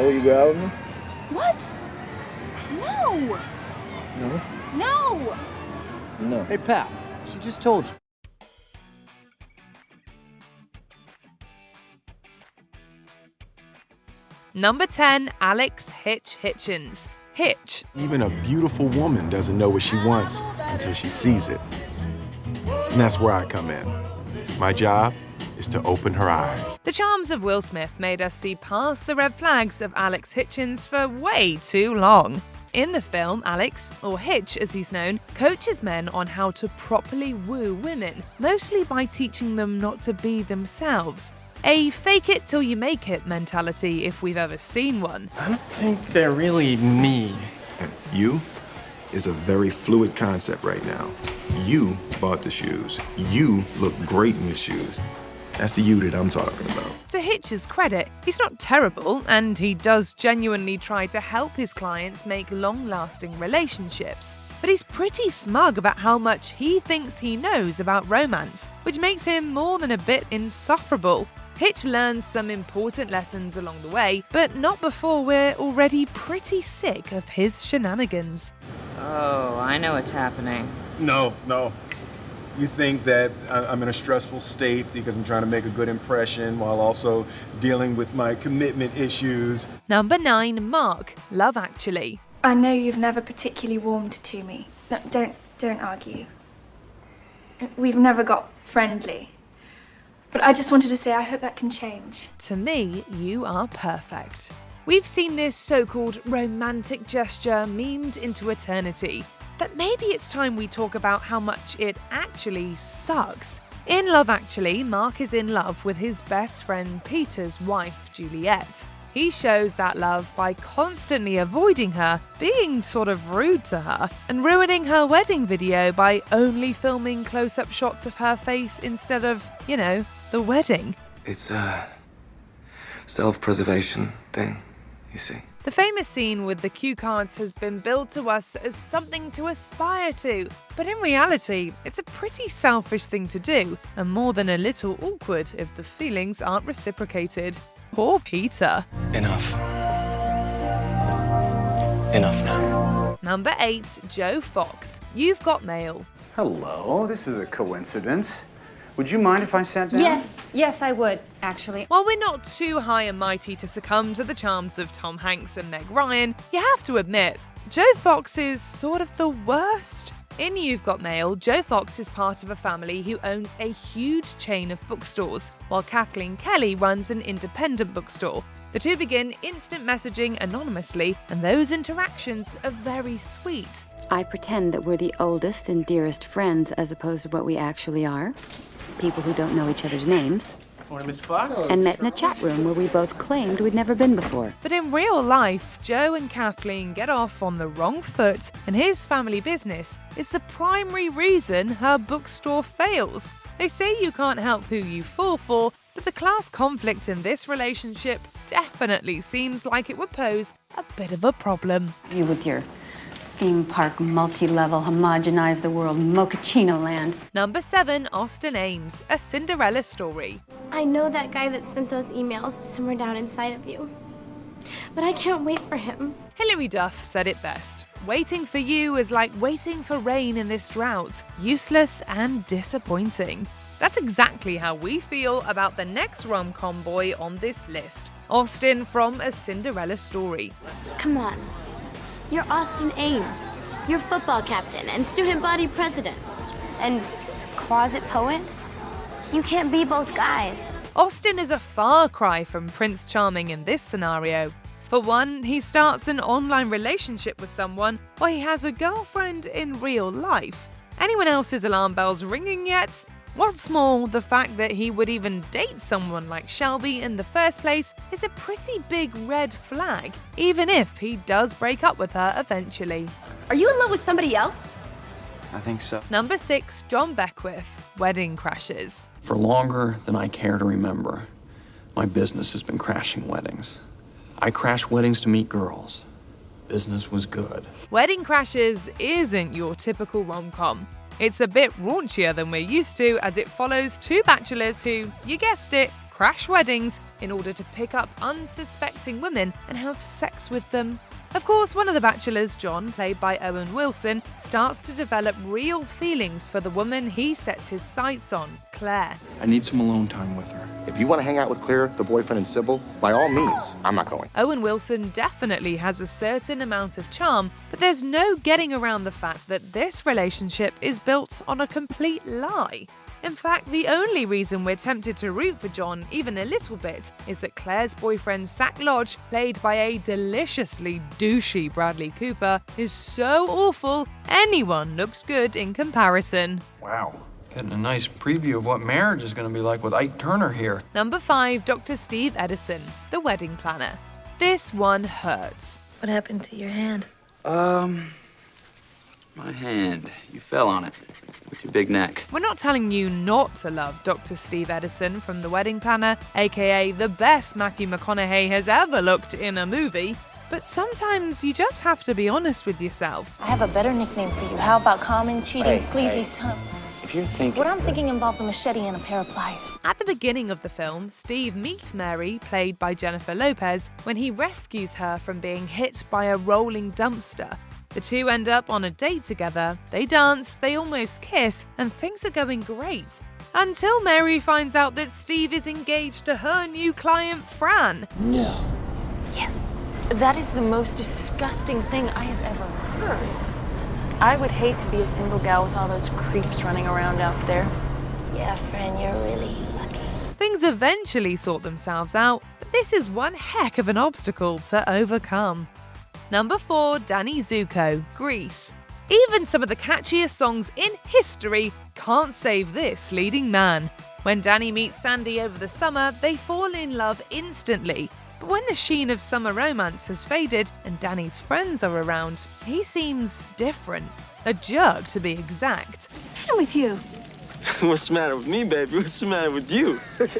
will you go out with me? What? No! No. No! No. Hey, pal, she just told you. Number 10, Alex Hitch Hitchens. Hitch. Even a beautiful woman doesn't know what she wants until she sees it. And that's where I come in. My job is to open her eyes. The charms of Will Smith made us see past the red flags of Alex Hitchens for way too long. In the film, Alex, or Hitch as he's known, coaches men on how to properly woo women, mostly by teaching them not to be themselves. A fake it till you make it mentality if we've ever seen one. I don't think they're really me. You is a very fluid concept right now. You bought the shoes. You look great in the shoes. That's the you that I'm talking about. To Hitch's credit, he's not terrible, and he does genuinely try to help his clients make long-lasting relationships. But he's pretty smug about how much he thinks he knows about romance, which makes him more than a bit insufferable. Hitch learns some important lessons along the way, but not before we're already pretty sick of his shenanigans. Oh, I know what's happening. No. You think that I'm in a stressful state because I'm trying to make a good impression while also dealing with my commitment issues. Number 9, Mark, Love Actually. I know you've never particularly warmed to me, but don't argue. We've never got friendly. But I just wanted to say I hope that can change. To me, you are perfect. We've seen this so-called romantic gesture memed into eternity. But maybe it's time we talk about how much it actually sucks. In Love Actually, Mark is in love with his best friend Peter's wife, Juliet. He shows that love by constantly avoiding her, being sort of rude to her, and ruining her wedding video by only filming close-up shots of her face instead of, the wedding. It's a self-preservation thing, you see. The famous scene with the cue cards has been billed to us as something to aspire to, but in reality, it's a pretty selfish thing to do, and more than a little awkward if the feelings aren't reciprocated. Poor Peter. Enough. Enough now. Number 8, Joe Fox. You've Got Mail. Hello, this is a coincidence. Would you mind if I sat down? Yes, I would, actually. While we're not too high and mighty to succumb to the charms of Tom Hanks and Meg Ryan, you have to admit, Joe Fox is sort of the worst. In You've Got Mail, Joe Fox is part of a family who owns a huge chain of bookstores, while Kathleen Kelly runs an independent bookstore. The two begin instant messaging anonymously, and those interactions are very sweet. I pretend that we're the oldest and dearest friends as opposed to what we actually are. People who don't know each other's names. Morning, Mr. Fox. And met in a chat room where we both claimed we'd never been before. But in real life, Joe and Kathleen get off on the wrong foot, and his family business is the primary reason her bookstore fails. They say you can't help who you fall for, but the class conflict in this relationship definitely seems like it would pose a bit of a problem. You with your theme park, multi-level, homogenize the world, mochaccino land. Number 7, Austin Ames, A Cinderella Story. I know that guy that sent those emails is somewhere down inside of you. But I can't wait for him. Hilary Duff said it best. Waiting for you is like waiting for rain in this drought. Useless and disappointing. That's exactly how we feel about the next rom-com boy on this list. Austin from A Cinderella Story. Come on. You're Austin Ames. You're football captain and student body president. And closet poet? You can't be both guys. Austin is a far cry from Prince Charming in this scenario. For one, he starts an online relationship with someone while he has a girlfriend in real life. Anyone else's alarm bells ringing yet? What's more, the fact that he would even date someone like Shelby in the first place is a pretty big red flag, even if he does break up with her eventually. Are you in love with somebody else? I think so. Number 6, John Beckwith, Wedding Crashes. For longer than I care to remember, my business has been crashing weddings. I crash weddings to meet girls. Business was good. Wedding Crashes isn't your typical rom-com. It's a bit raunchier than we're used to, as it follows two bachelors who, you guessed it, crash weddings in order to pick up unsuspecting women and have sex with them. Of course, one of the bachelors, John, played by Owen Wilson, starts to develop real feelings for the woman he sets his sights on, Claire. I need some alone time with her. If you want to hang out with Claire, the boyfriend, and Sybil, by all means, I'm not going. Owen Wilson definitely has a certain amount of charm, but there's no getting around the fact that this relationship is built on a complete lie. In fact, the only reason we're tempted to root for John even a little bit is that Claire's boyfriend, Zach Lodge, played by a deliciously douchey Bradley Cooper, is so awful, anyone looks good in comparison. Wow. Getting a nice preview of what marriage is going to be like with Ike Turner here. Number 5, Dr. Steve Edison, the wedding planner. This one hurts. What happened to your hand? My hand. You fell on it with your big neck. We're not telling you not to love Dr. Steve Edison from The Wedding Planner, aka the best Matthew McConaughey has ever looked in a movie. But sometimes you just have to be honest with yourself. I have a better nickname for you. How about common, cheating, sleazy son? If you're thinking... What I'm thinking involves a machete and a pair of pliers. At the beginning of the film, Steve meets Mary, played by Jennifer Lopez, when he rescues her from being hit by a rolling dumpster. The two end up on a date together, they dance, they almost kiss, and things are going great. Until Mary finds out that Steve is engaged to her new client, Fran. No. Yes. That is the most disgusting thing I have ever heard. I would hate to be a single gal with all those creeps running around out there. Yeah, Fran, you're really lucky. Things eventually sort themselves out, but this is one heck of an obstacle to overcome. Number 4, Danny Zuko, Grease. Even some of the catchiest songs in history can't save this leading man. When Danny meets Sandy over the summer, they fall in love instantly. But when the sheen of summer romance has faded and Danny's friends are around, he seems different. A jerk, to be exact. What's the matter with you? What's the matter with me, baby? What's the matter with you? What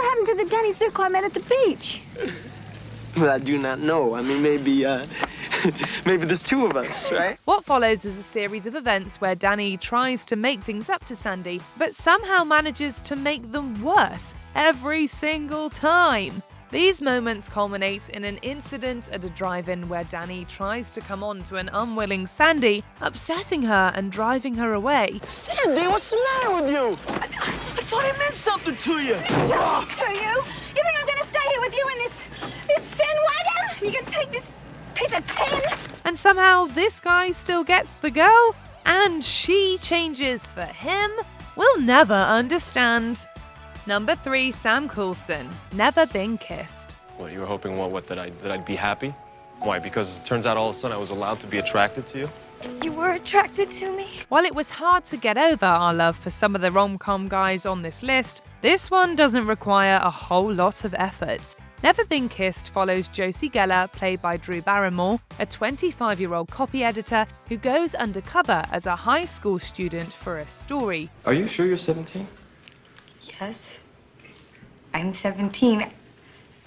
happened to the Danny Zuko I met at the beach? Well, I do not know. I mean, maybe there's two of us, right? What follows is a series of events where Danny tries to make things up to Sandy, but somehow manages to make them worse every single time. These moments culminate in an incident at a drive-in where Danny tries to come on to an unwilling Sandy, upsetting her and driving her away. Sandy, what's the matter with you? I thought I meant something to you. To you? You think I'm gonna stay here with you in this sin wagon? You can take this piece of tin? And somehow this guy still gets the girl, and she changes for him? We'll never understand. Number 3, Sam Coulson, Never Been Kissed. What, you were hoping that I'd be happy? Why, because it turns out all of a sudden I was allowed to be attracted to you? You were attracted to me? While it was hard to get over our love for some of the rom-com guys on this list, this one doesn't require a whole lot of effort. Never Been Kissed follows Josie Geller, played by Drew Barrymore, a 25-year-old copy editor who goes undercover as a high school student for a story. Are you sure you're 17? Yes. I'm 17.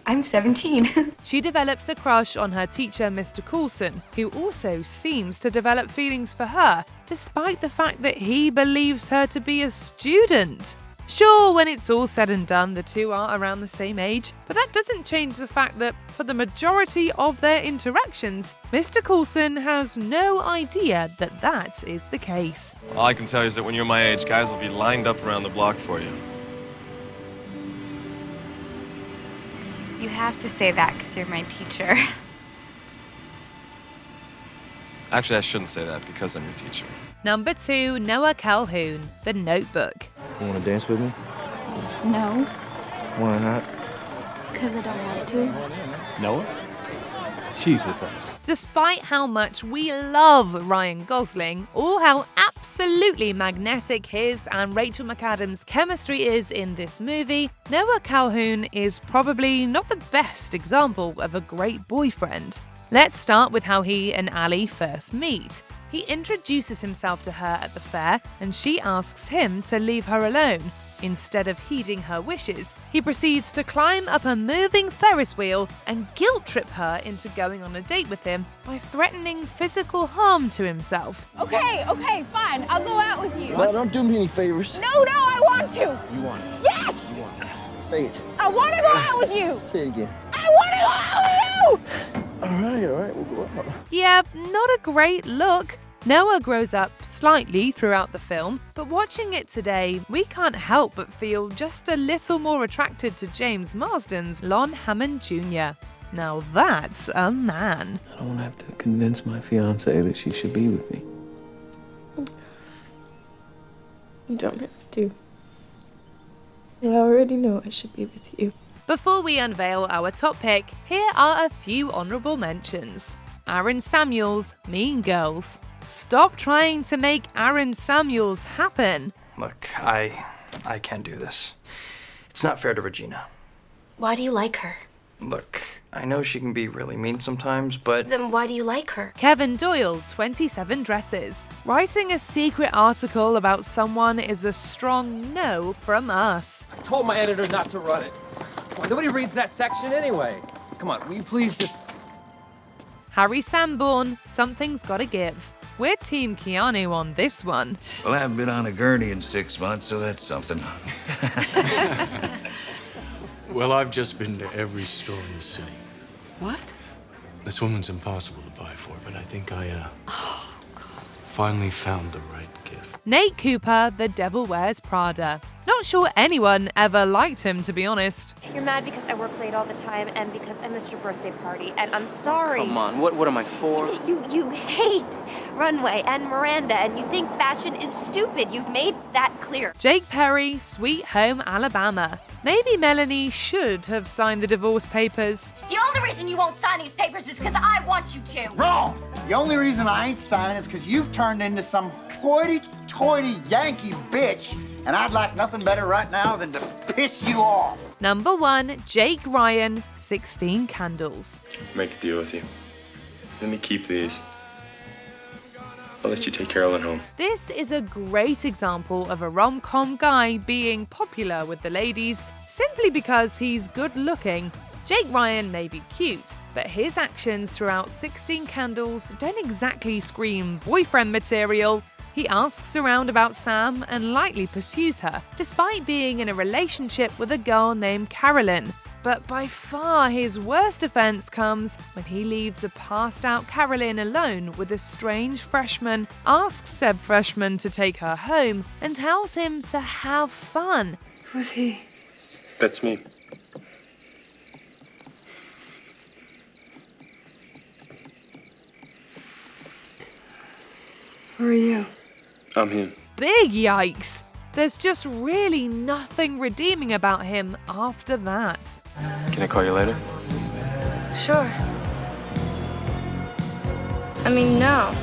I'm 17. She develops a crush on her teacher, Mr. Coulson, who also seems to develop feelings for her, despite the fact that he believes her to be a student. Sure, when it's all said and done, the two are around the same age, but that doesn't change the fact that, for the majority of their interactions, Mr. Coulson has no idea that that is the case. All I can tell you is that when you're my age, guys will be lined up around the block for you. You have to say that because you're my teacher. Actually, I shouldn't say that because I'm your teacher. Number 2, Noah Calhoun, The Notebook. You want to dance with me? No, Why not? because I don't want to. Noah? She's with us. Despite how much we love Ryan Gosling, or how absolutely magnetic his and Rachel McAdams' chemistry is in this movie, Noah Calhoun is probably not the best example of a great boyfriend. Let's start with how he and Ali first meet. He introduces himself to her at the fair, and she asks him to leave her alone. Instead of heeding her wishes, he proceeds to climb up a moving Ferris wheel and guilt trip her into going on a date with him by threatening physical harm to himself. Okay, fine. I'll go out with you. Well, don't do me any favors. No, I want to. You want it? Yes! You want it? Say it. I want to go out with you. Say it again. I want to go out with you! All right, we'll go out. Yeah, not a great look. Noah grows up slightly throughout the film, but watching it today, we can't help but feel just a little more attracted to James Marsden's Lon Hammond Jr. Now that's a man. I don't want to have to convince my fiancée that she should be with me. You don't have to. I already know I should be with you. Before we unveil our top pick, here are a few honourable mentions. Aaron Samuels, Mean Girls. Stop trying to make Aaron Samuels happen. Look, I can't do this. It's not fair to Regina. Why do you like her? Look, I know she can be really mean sometimes, but... Then why do you like her? Kevin Doyle, 27 Dresses. Writing a secret article about someone is a strong no from us. I told my editor not to run it. Well, nobody reads that section anyway. Come on, will you please just... Harry Sanborn, Something's Gotta Give. We're Team Keanu on this one. Well, I haven't been on a gurney in 6 months, so that's something. Well, I've just been to every store in the city. What? This woman's impossible to buy for, but I think I, finally found the right gift. Nate Cooper, The Devil Wears Prada. Not sure anyone ever liked him, to be honest. You're mad because I work late all the time and because I missed your birthday party, and I'm sorry. Come on, what am I for? You hate Runway and Miranda, and you think fashion is stupid. You've made that clear. Jake Perry, Sweet Home Alabama. Maybe Melanie should have signed the divorce papers. The only reason you won't sign these papers is because I want you to. Wrong! The only reason I ain't signing is because you've turned into some hoity-toity Yankee bitch, and I'd like nothing better right now than to piss you off. Number 1, Jake Ryan, 16 Candles. Make a deal with you. Let me keep these. I'll let you take Carolyn home. This is a great example of a rom-com guy being popular with the ladies simply because he's good looking. Jake Ryan may be cute, but his actions throughout 16 Candles don't exactly scream boyfriend material. He asks around about Sam and lightly pursues her, despite being in a relationship with a girl named Carolyn. But by far his worst offense comes when he leaves a passed-out Carolyn alone with a strange freshman, asks said freshman to take her home, and tells him to have fun. Who's he? That's me. Who are you? I'm him. Big yikes! There's just really nothing redeeming about him after that. Can I call you later? Sure. I mean, no.